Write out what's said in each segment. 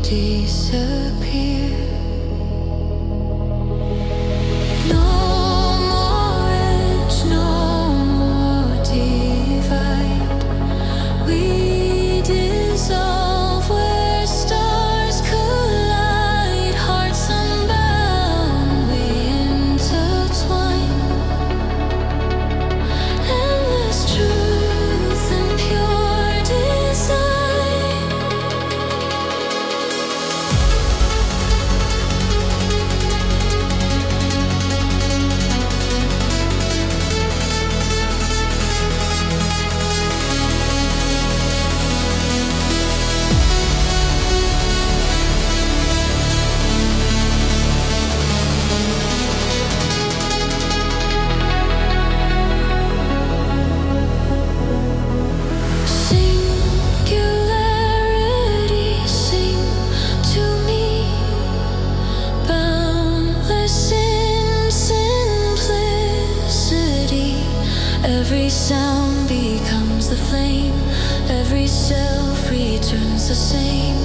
disappear. No more edge, no more divide. We dissolve where stars collide. Hearts unbound, we intertwine. Endless truth and pure design. Singularity, sing to me. Boundless in simplicity. Every sound becomes the flame. Every self returns the same.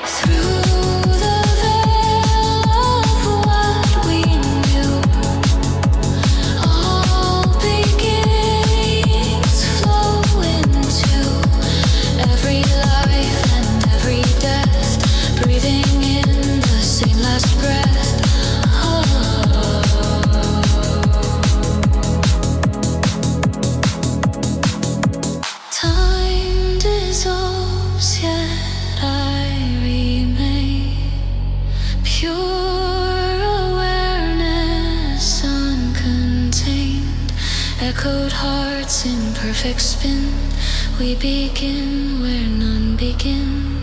Through the veil of what we knew, all beginnings flow into every life and every death, breathing in the same last breath. Time dissolves, yet I remain. Pure awareness, uncontained. Echoed hearts in perfect spin. We begin where none begin.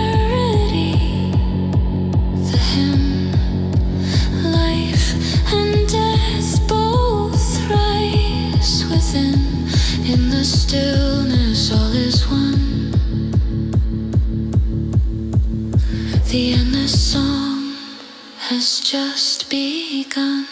Singularity, the hymn. Life and death both rise within. In the stillness, all is one. The endless song has just begun.